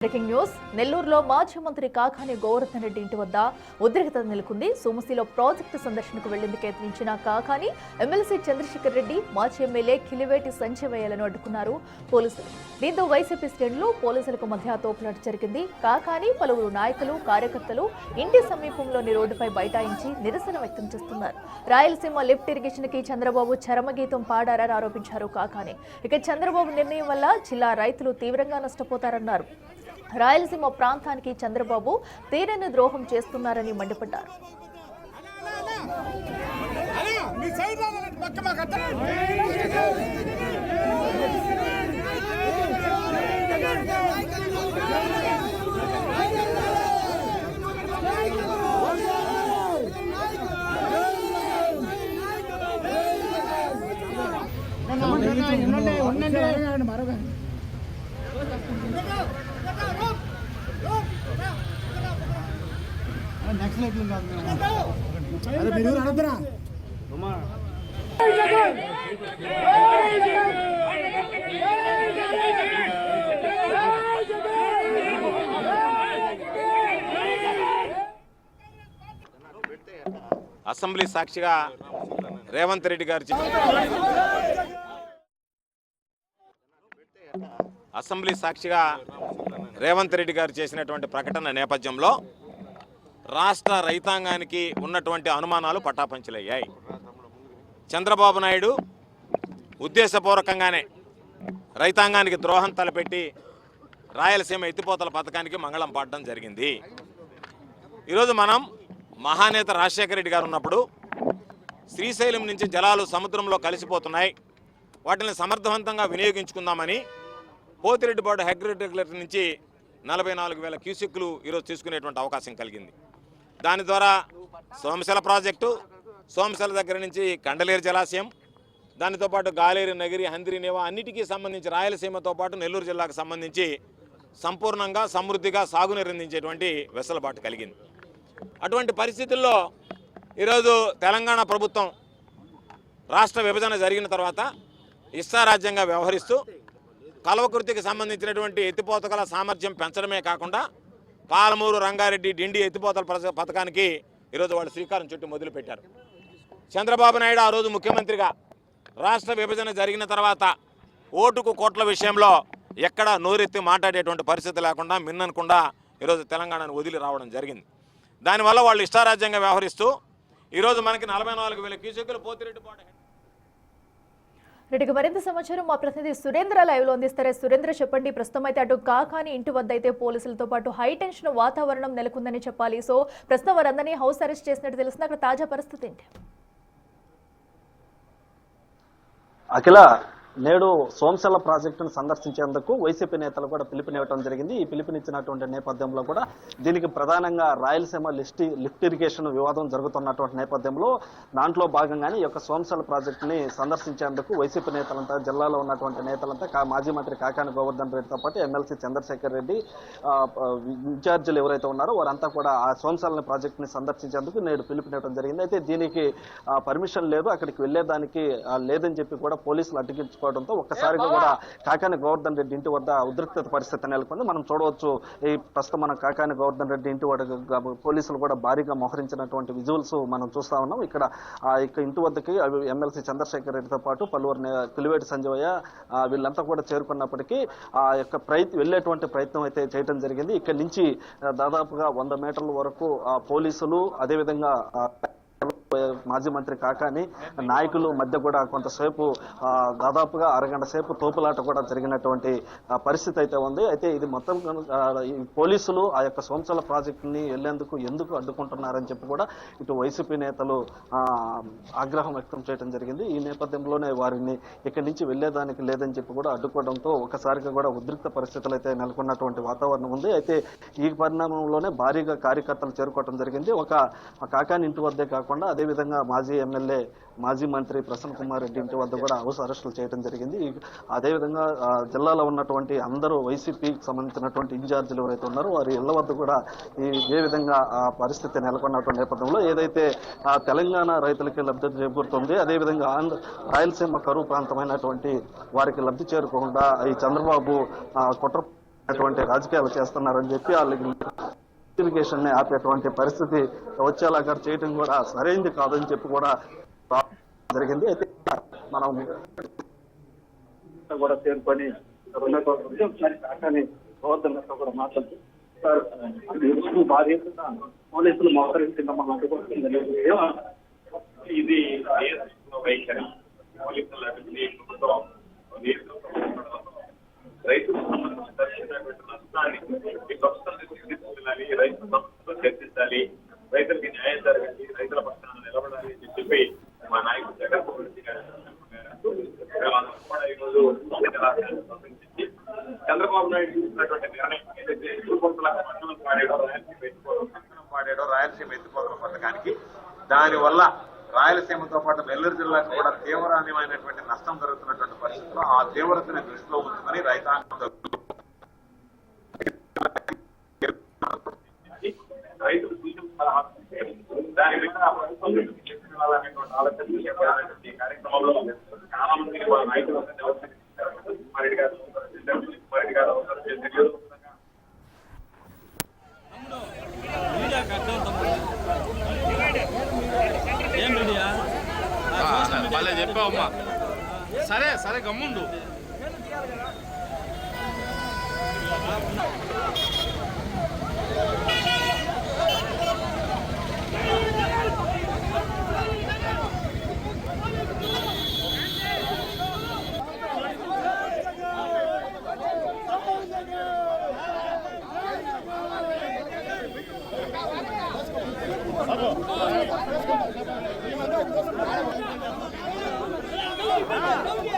Breaking news నెల్లూరులో మాజీ మంత్రి కాకాని గోవర్ధన్ రెడ్డి ఇంటి వద్ద ఉద్రిక్తత నెలకొంది. సోమశిలో ప్రాజెక్టు సందర్శనకు వెళ్లేందుకు యత్నించిన కాకాని ఎమ్మెల్సీ చంద్రశేఖర్ రెడ్డి మాజీ ఎమ్మెల్యే కిలివేటి సంజయ్ అడ్డుకున్నారు పోలీసులు. దీంతో వైసీపీ శ్రేణులు పోలీసులకు మధ్య తోపులాట జరిగింది. కాకాని పలువురు నాయకులు కార్యకర్తలు ఇంటి సమీపంలోని రోడ్డుపై బైఠాయించి నిరసన వ్యక్తం చేస్తున్నారు. రాయలసీమ లిఫ్ట్ ఇరిగేషన్ కి చంద్రబాబు చరమగీతం పాడారని ఆరోపించారు కాకాని. ఇక చంద్రబాబు నిర్ణయం వల్ల జిల్లా రైతులు తీవ్రంగా నష్టపోతారన్నారు. రాయలసీమ ప్రాంతానికి చంద్రబాబు తీరని ద్రోహం చేస్తున్నారని మండిపడ్డారు. అసెంబ్లీ సాక్షిగా రేవంత్ రెడ్డి గారు చేసినటువంటి ప్రకటన నేపథ్యంలో రాష్ట్ర రైతాంగానికి ఉన్నటువంటి అనుమానాలు పటాపంచలయ్యాయి. చంద్రబాబు నాయుడు ఉద్దేశపూర్వకంగానే రైతాంగానికి ద్రోహం తలపెట్టి రాయలసీమ ఎత్తిపోతల పథకానికి మంగళం పాడడం జరిగింది. ఈరోజు మనం మహానేత రాజశేఖర రెడ్డి గారు ఉన్నప్పుడు శ్రీశైలం నుంచి జలాలు సముద్రంలో కలిసిపోతున్నాయి, వాటిని సమర్థవంతంగా వినియోగించుకుందామని పోతిరెడ్డిపాడు హెగ్రెగ్యులేటర్ నుంచి 44,000 క్యూసెక్కులు ఈరోజు తీసుకునేటువంటి అవకాశం కలిగింది. దాని ద్వారా సోమశిల ప్రాజెక్టు, సోమశిల దగ్గర నుంచి కండలేరు జలాశయం, దానితో పాటు గాలేరు, నగిరి, హంద్రి, నేవా అన్నిటికీ సంబంధించి రాయలసీమతో పాటు నెల్లూరు జిల్లాకు సంబంధించి సంపూర్ణంగా సమృద్ధిగా సాగునీరు అందించేటువంటి వెసులుబాటు కలిగింది. అటువంటి పరిస్థితుల్లో ఈరోజు తెలంగాణ ప్రభుత్వం రాష్ట్ర విభజన జరిగిన తర్వాత ఇష్టారాజ్యంగా వ్యవహరిస్తూ కల్వకుర్తికి సంబంధించినటువంటి ఎత్తిపోతల సామర్థ్యం పెంచడమే కాకుండా పాలమూరు, రంగారెడ్డి, డిండి ఎత్తిపోతల పథకానికి ఈరోజు వాళ్ళు శ్రీకారం చుట్టూ మొదలుపెట్టారు. చంద్రబాబు నాయుడు ఆ రోజు ముఖ్యమంత్రిగా రాష్ట్ర విభజన జరిగిన తర్వాత ఓటుకు కోట్ల విషయంలో ఎక్కడ నోరెత్తి మాట్లాడేటువంటి పరిస్థితి లేకుండా మిన్ననకుండా ఈరోజు తెలంగాణను వదిలి రావడం జరిగింది. దానివల్ల వాళ్ళు ఇష్టారాజ్యంగా వ్యవహరిస్తూ ఈరోజు మనకి 44,000 క్యూసెక్కులు పోతిరెడ్డిపాడు. రెడ్డికి మరింత సమాచారం మా ప్రతినిధి సురేంద్ర లైవ్ లో అందిస్తారు. సురేంద్ర, చెప్పండి. ప్రస్తుతం అయితే అటు కాకాని ఇంటి వద్ద అయితే పోలీసులతో పాటు హై టెన్షన్ వాతావరణం నెలకొందని చెప్పాలి. సో ప్రస్తుతం వారందరినీ హౌస్ అరెస్ట్ చేసినట్టు తెలిసింది. అక్కడ తాజా పరిస్థితి ఏంటి? అఖిల, నేడు సోమశిల ప్రాజెక్టును సందర్శించేందుకు వైసీపీ నేతలు కూడా పిలుపునివ్వడం జరిగింది. ఈ పిలుపునిచ్చినటువంటి నేపథ్యంలో కూడా దీనికి ప్రధానంగా రాయలసీమ లిఫ్ట్ ఇరిగేషన్ వివాదం జరుగుతున్నటువంటి నేపథ్యంలో దాంట్లో భాగంగానే ఈ యొక్క సోమశిల ప్రాజెక్టుని సందర్శించేందుకు వైసీపీ నేతలంతా, జిల్లాలో ఉన్నటువంటి నేతలంతా, మాజీ మంత్రి కాకాని గోవర్ధన్ రెడ్డితో పాటు ఎమ్మెల్సీ చంద్రశేఖర్ రెడ్డి ఇన్ఛార్జీలు ఎవరైతే ఉన్నారో వారంతా కూడా ఆ సోమశిల ప్రాజెక్టుని సందర్శించేందుకు నేడు పిలుపునివ్వడం జరిగింది. అయితే దీనికి పర్మిషన్ లేదు, అక్కడికి వెళ్లేదానికి లేదని చెప్పి కూడా పోలీసులు అడ్డగించు ఒక్కసారిగా కూడా కాకాని గోవర్ధన్ రెడ్డి ఇంటి వద్ద ఉద్రిక్తత పరిస్థితి నెలకొంది. మనం చూడవచ్చు, ఈ ప్రస్తుతం మనం కాకాని గోవర్ధన్ రెడ్డి ఇంటి వద్ద పోలీసులు కూడా భారీగా మోహరించినటువంటి విజువల్స్ మనం చూస్తా ఉన్నాం. ఇక్కడ ఇంటి వద్దకి ఎమ్మెల్సీ చంద్రశేఖర్ రెడ్డితో పాటు పలువురు కిలివేటి సంజయ్ వీళ్ళంతా కూడా చేరుకున్నప్పటికీ ఆ యొక్క వెళ్లేటువంటి ప్రయత్నం అయితే చేయడం జరిగింది. ఇక్కడ నుంచి దాదాపుగా 100 మీటర్ల వరకు పోలీసులు, అదేవిధంగా మాజీ మంత్రి కాకాని నాయకులు మధ్య కూడా కొంతసేపు దాదాపుగా అరగంట సేపు తోపులాట కూడా జరిగినటువంటి పరిస్థితి అయితే ఉంది. అయితే ఇది మొత్తం పోలీసులు ఆ యొక్క సోమశిల ప్రాజెక్టుని వెళ్లేందుకు ఎందుకు అడ్డుకుంటున్నారని చెప్పి కూడా ఇటు వైసీపీ నేతలు ఆగ్రహం వ్యక్తం చేయడం జరిగింది. ఈ నేపథ్యంలోనే వారిని ఇక్కడి నుంచి వెళ్లేదానికి లేదని చెప్పి కూడా అడ్డుకోవడంతో ఒకసారిగా కూడా ఉద్రిక్త పరిస్థితులు అయితే నెలకొన్నటువంటి వాతావరణం ఉంది. అయితే ఈ పరిణామంలోనే భారీగా కార్యకర్తలు చేరుకోవడం జరిగింది. ఒక కాకాని ఇంటి వద్దే కాకుండా అదేవిధంగా మాజీ ఎమ్మెల్యే, మాజీ మంత్రి ప్రసన్న కుమార్ రెడ్డి ఇంటి వద్ద కూడా హౌస్ అరెస్టులు చేయడం జరిగింది. అదేవిధంగా జిల్లాలో ఉన్నటువంటి అందరూ వైసీపీకి సంబంధించినటువంటి ఇన్ఛార్జీలు ఎవరైతే ఉన్నారో వారి ఇళ్ల వద్ద కూడా ఏ విధంగా ఆ పరిస్థితి నెలకొన్నటువంటి నేపథ్యంలో ఏదైతే తెలంగాణ రైతులకి లబ్ధి చేకూరుతుంది, అదేవిధంగా రాయలసీమ కరువు ప్రాంతమైనటువంటి వారికి లబ్ధి చేరుకోకుండా ఈ చంద్రబాబు కుట్ర అటువంటి రాజకీయాలు చేస్తున్నారని చెప్పి వాళ్ళకి ఇరిగేషన్ ని ఆపేటువంటి పరిస్థితి వచ్చేలాగా చేయడం కూడా సరైనది కాదని చెప్పి కూడా జరిగింది. అయితే మనం కూడా చేరుకొని గవర్నర్తో కూడా మాట్లాడుతూ పోలీసులు మోహరించిందమ్మా ఇది వైఖరి రైతులకు సంబంధించిన నష్టాన్ని ఈ ప్రభుత్వాన్ని తీసుకెళ్ళాలి, రైతు సమస్యలతో చర్చించాలి, రైతులకి న్యాయం జరగాలి, రైతుల పక్షాన నిలబడాలి అని చెప్పి మా నాయకుడు జగన్మోహన్ రెడ్డి గారు కూడా ఈరోజు సంబంధించి చంద్రబాబు నాయుడు తీసుకున్నటువంటి నిర్ణయం ఏదైతే మండలం పాడాడో రాయలసీమ ఎత్తిపోతల పథకానికి దానివల్ల రాయలసీమతో పాటు నెల్లూరు జిల్లాకు కూడా తీవ్రమైనటువంటి నష్టం జరుగుతున్నటువంటి పరిస్థితుల్లో ఆ తీవ్రతని దృష్టిలో ఉంచుకొని రైతాంగం రైతులు దాని మీద ఆలోచన కార్యక్రమంలో చాలా మంది నాయకులు రెడ్డి గారు వాళ్ళే చెప్పావమ్మా. సరే సరే గమ్ముండు. Vamos!